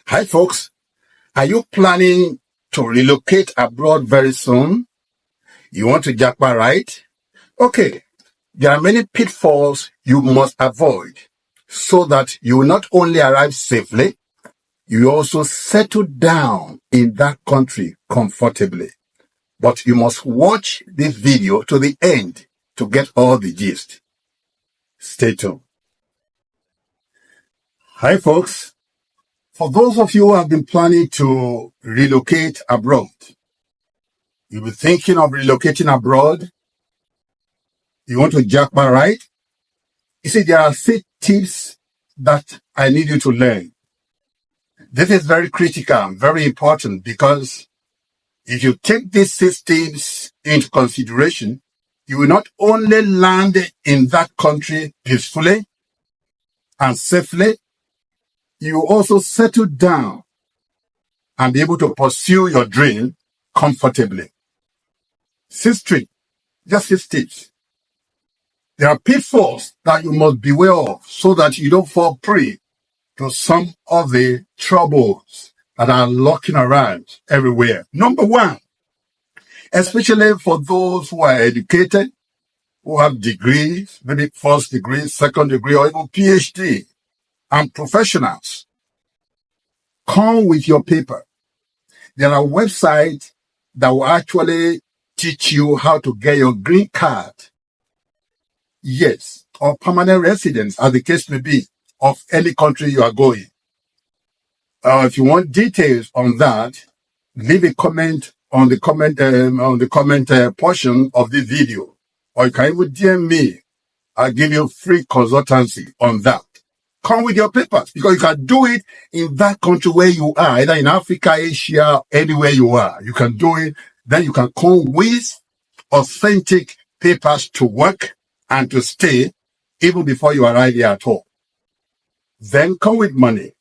Hi, folks. Are you planning to relocate abroad very soon? You want to Japa, right? Okay. There are many pitfalls you must avoid so that you will not only arrive safely, you also settle down in that country comfortably. But you must watch this video to the end to get all the gist. Stay tuned. Hi, folks. For those of you who have been planning to relocate abroad, you'll be thinking of relocating abroad. You want to Japa, right? You see, there are 6 tips that I need you to learn. This is very critical, very important, because if you take these 6 tips into consideration, you will not only land in that country peacefully and safely, you will also settle down and be able to pursue your dream comfortably. 6 tips, just 6 tips. There are pitfalls that you must beware of so that you don't fall prey to some of the troubles that are lurking around everywhere. Number 1, especially for those who are educated, who have degrees, maybe first degree, second degree, or even PhD, and professionals, come with your paper. There are websites that will actually teach you how to get your green card. Yes, or permanent residence, as the case may be, of any country you are going. If you want details on that, leave a comment on the comment portion of this video, or you can even DM me. I'll give you free consultancy on that. Come with your papers, because you can do it in that country where you are, either in Africa, Asia, anywhere you are. You can do it. Then you can come with authentic papers to work and to stay even before you arrive here at all. Then come with money.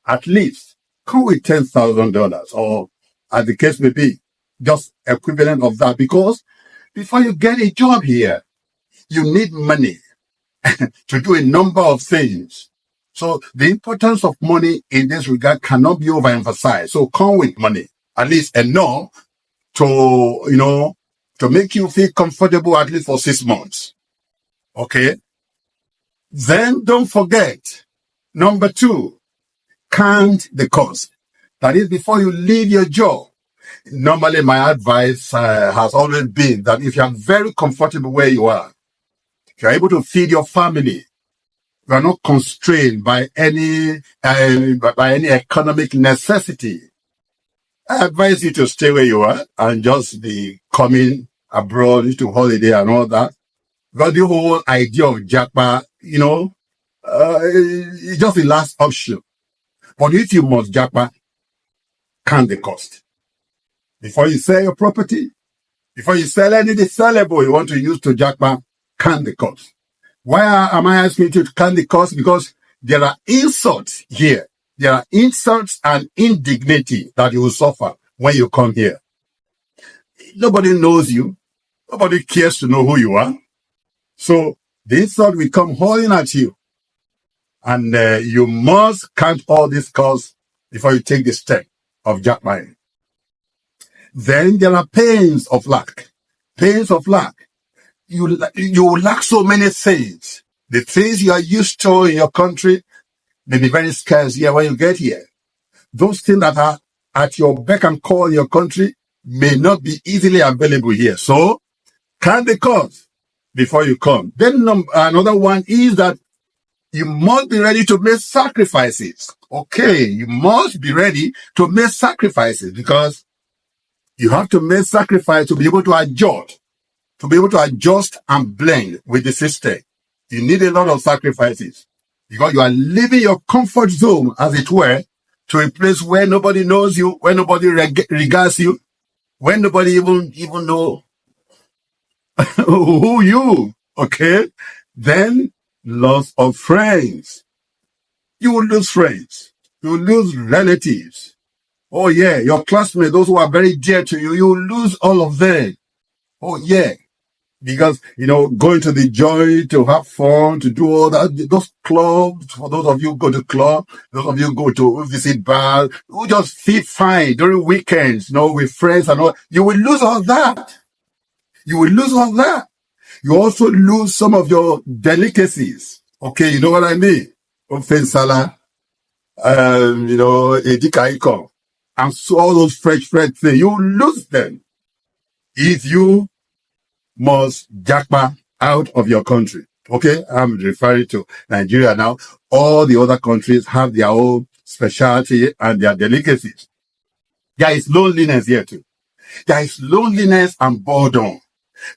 At least come with $10,000, or as the case may be, just equivalent of that, because before you get a job here, you need money to do a number of things. So the importance of money in this regard cannot be overemphasized. So come with money, at least enough to, to make you feel comfortable at least for 6 months. Okay. Then don't forget, number 2, count the cost. That is, before you leave your job. Normally, my advice has always been that if you are very comfortable where you are, if you are able to feed your family, you are not constrained by any economic necessity, I advise you to stay where you are and just be coming abroad to holiday and all that. Because the whole idea of Japa, it's just the last option. But if you must Japa, count the cost. Before you sell your property, before you sell any sellable you want to use to Japa, count the cost. Why am I asking you to count the cost? Because there are insults here. There are insults and indignity that you will suffer when you come here. Nobody knows you. Nobody cares to know who you are. So the insult will come hauling at you. And you must count all these costs before you take the step of Japa. Then there are pains of lack. Pains of lack. You lack so many things. The things you are used to in your country may be very scarce here when you get here. Those things that are at your beck and call in your country may not be easily available here. So count the cost before you come. Then another one is that you must be ready to make sacrifices. Okay, you must be ready to make sacrifices, because you have to make sacrifice to be able to adjust and blend with the system. You need a lot of sacrifices, because you are leaving your comfort zone, as it were, to a place where nobody knows you, where nobody regards you, where nobody even know who you. Okay, then loss of friends. You will lose friends. You will lose relatives. Oh yeah, your classmates, those who are very dear to you, you will lose all of them. Oh yeah. Because, going to the joint to have fun, to do all that, those clubs, for those of you who go to club, those of you who go to visit bars, who just feel fine during weekends, with friends and all, you will lose all that. You will lose all that. You also lose some of your delicacies. Okay, you know what I mean? Ofensala, edikaiko, and so all those fresh things, you lose them if you must japa out of your country. Okay, I'm referring to Nigeria now. All the other countries have their own specialty and their delicacies. There is loneliness here too. There is loneliness and boredom.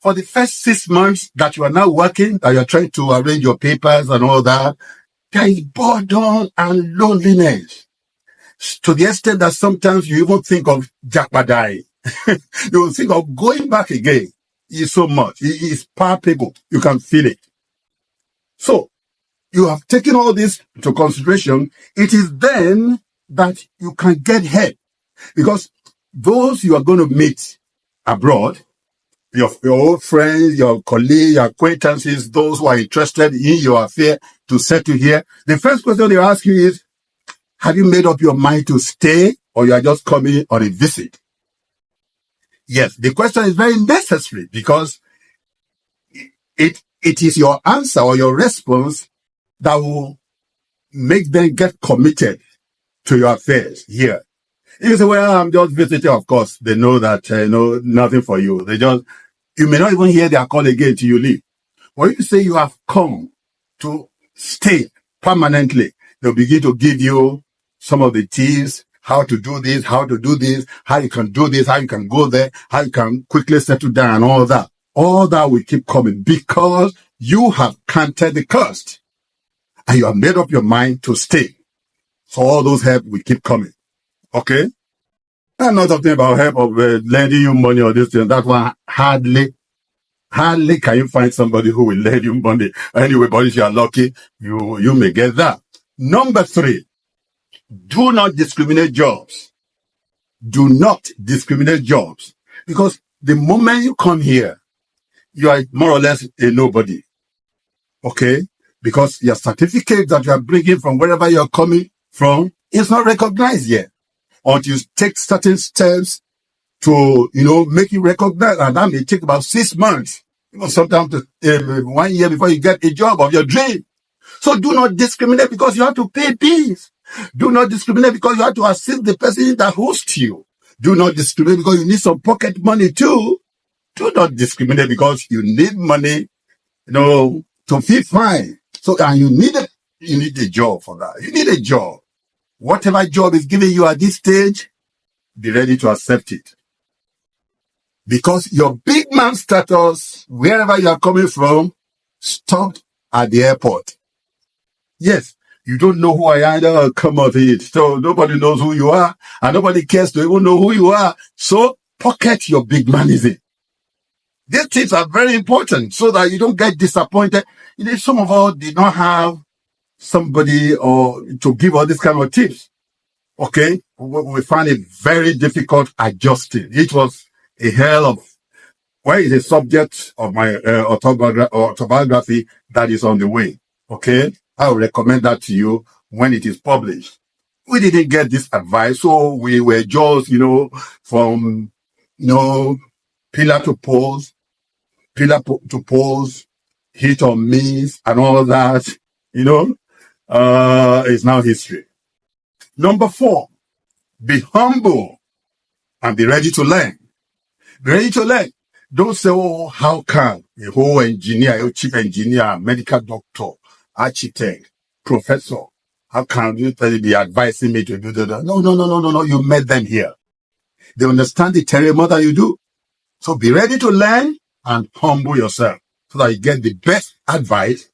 For the first 6 months that you are now working, that you are trying to arrange your papers and all that, there is boredom and loneliness. To the extent that sometimes you even think of japadai. You will think of going back again. It's so much. It is palpable. You can feel it. So, you have taken all this into consideration. It is then that you can get help. Because those you are going to meet abroad, your old friends, your colleagues, your acquaintances, those who are interested in your affair to settle here, the first question they ask you is, have you made up your mind to stay, or you are just coming on a visit? Yes, the question is very necessary, because it is your answer or your response that will make them get committed to your affairs here. If you say, well, I'm just visiting, of course, they know that, nothing for you. You may not even hear their call again till you leave. When you say you have come to stay permanently, they'll begin to give you some of the tips, how to do this, how you can do this, how you can go there, how you can quickly settle down and all that. All that will keep coming because you have counted the cost and you have made up your mind to stay. So all those help will keep coming. Okay? I'm not talking about help of lending you money or this thing. That one hardly can you find somebody who will lend you money. Anyway, but if you are lucky, you may get that. Number 3, do not discriminate jobs. Do not discriminate jobs. Because the moment you come here, you are more or less a nobody. Okay? Because your certificate that you are bringing from wherever you are coming from is not recognized yet. Until you take certain steps to, make it recognized. And that may take about 6 months. Sometimes 1 year before you get a job of your dream. So do not discriminate because you have to pay bills. Do not discriminate because you have to assist the person that hosts you. Do not discriminate because you need some pocket money too. Do not discriminate because you need money, to feel fine. So, and you need a job for that. You need a job. Whatever job is given you at this stage, be ready to accept it. Because your big man status, wherever you are coming from, stopped at the airport. Yes, you don't know who I am, I'll come out of it. So nobody knows who you are, and nobody cares to even know who you are. So pocket your big manism. These things are very important so that you don't get disappointed. Some of us did not have somebody or to give all this kind of tips. Okay, we find it very difficult adjusting. It was a hell of, it's a subject of my autobiography that is on the way. Okay, I will recommend that to you when it is published. We didn't get this advice, so we were just, from, pillar to post, hit or miss, and all that, is now history. Number 4, be humble and be ready to learn. Be ready to learn. Don't say, how can a whole engineer, a chief engineer, medical doctor, architect, professor, how can you be advising me to do that? No. You met them here. They understand the terrain more than you do. So be ready to learn and humble yourself so that you get the best advice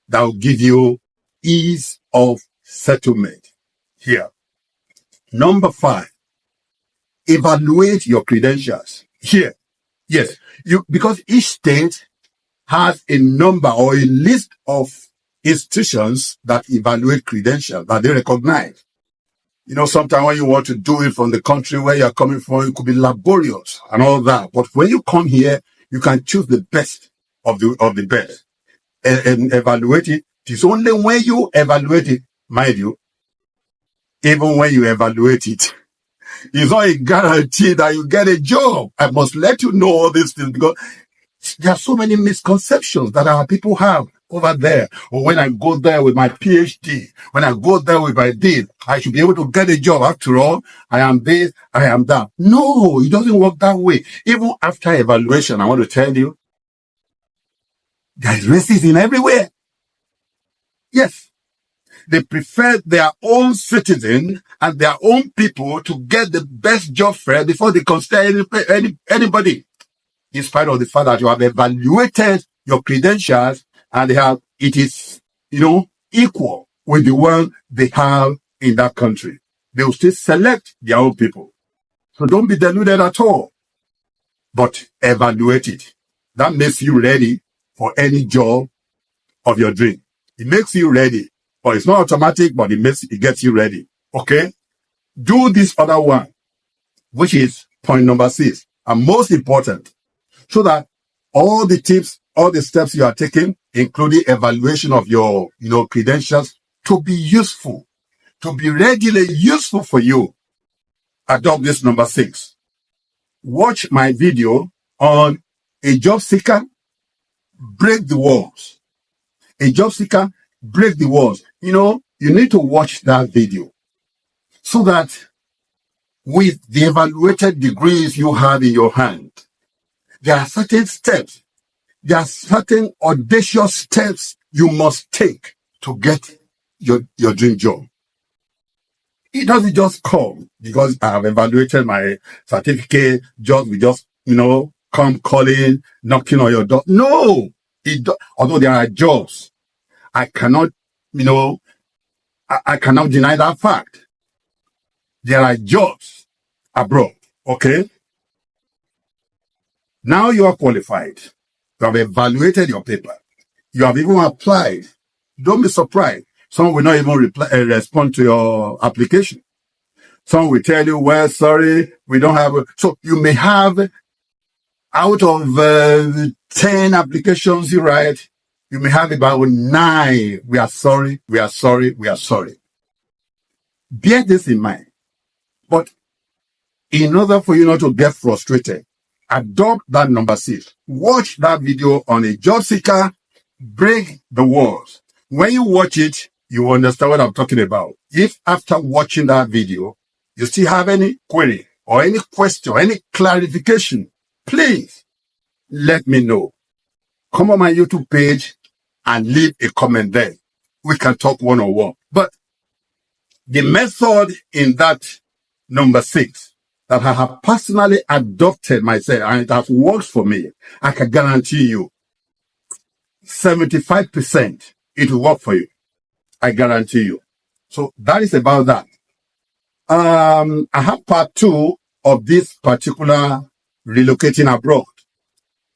that will give you ease of settlement here. Number 5, evaluate your credentials here. Yes, because each state has a number or a list of institutions that evaluate credentials that they recognize. Sometimes when you want to do it from the country where you're coming from, it could be laborious and all that. But when you come here, you can choose the best of the best. And evaluate it. It's only when you evaluate it, mind you, even when you evaluate it, it's not a guarantee that you get a job. I must let you know all these things because there are so many misconceptions that our people have over there. Or when I go there with my PhD, when I go there with my deed, I should be able to get a job. After all, I am this, I am that. No, it doesn't work that way. Even after evaluation, I want to tell you, there is racism everywhere. Yes. They prefer their own citizen and their own people to get the best job fair before they consider anybody. In spite of the fact that you have evaluated your credentials and it is, equal with the one they have in that country. They will still select their own people. So don't be deluded at all. But evaluate it. That makes you ready for any job of your dream. It makes you ready. But it's not automatic, but it gets you ready. Okay? Do this other one, which is point number 6, and most important, so that all the tips, all the steps you are taking, including evaluation of your, credentials, to be useful, to be regularly useful for you. Adopt this number 6. Watch my video on a job seeker, break the walls. A job seeker, break the walls. You need to watch that video so that with the evaluated degrees you have in your hand, there are certain steps, there are certain audacious steps you must take to get your dream job. It doesn't just come because I have evaluated my certificate, job will just, come calling, knocking on your door. No! Although there are jobs, I cannot, I cannot deny that fact. There are jobs abroad, okay? Now you are qualified. You have evaluated your paper. You have even applied. Don't be surprised. Some will not even respond to your application. Some will tell you, well, sorry, we don't have. So you may have, out of 10 applications you write, you may have about 9. We are sorry, we are sorry, we are sorry. Bear this in mind. But in order for you not to get frustrated, adopt that number 6. Watch that video on a job seeker, break the walls. When you watch it, you understand what I'm talking about. If after watching that video, you still have any query or any question, or any clarification, please let me know. Come on my YouTube page and leave a comment there. We can talk one-on-one. But the method in that number 6 that I have personally adopted myself, and it has worked for me, I can guarantee you 75% it will work for you. I guarantee you. So that is about that. I have part 2 of this particular relocating abroad.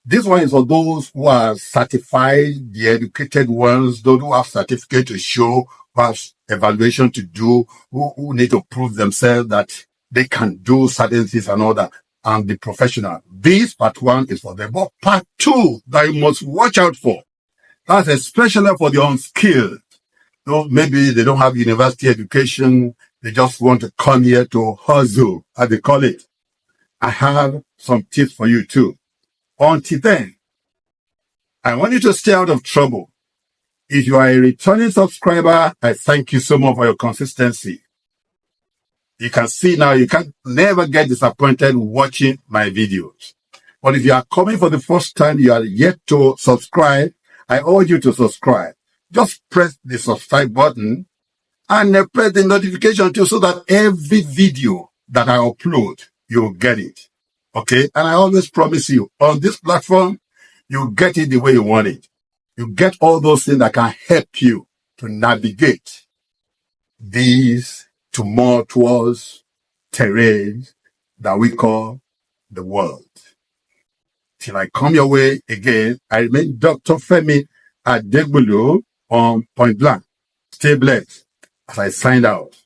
This one is for those who are certified, the educated ones, those who have certificate to show, who have evaluation to do, who need to prove themselves that they can do certain things and all that, and the professional. This part 1 is for them. But part 2 that you must watch out for, that's especially for the unskilled. Maybe they don't have university education. They just want to come here to hustle, as they call it. I have some tips for you too. Until then, I want you to stay out of trouble. If you are a returning subscriber, I thank you so much for your consistency. You can see now, you can never get disappointed watching my videos. But if you are coming for the first time, you are yet to subscribe, I urge you to subscribe. Just press the subscribe button and press the notification too, so that every video that I upload, you'll get it. Okay? And I always promise you, on this platform, you get it the way you want it. You get all those things that can help you to navigate these tumultuous terrains that we call the world. Till I come your way again, I remain Dr. Femi Adegbulu on Point Blank. Stay blessed as I sign out.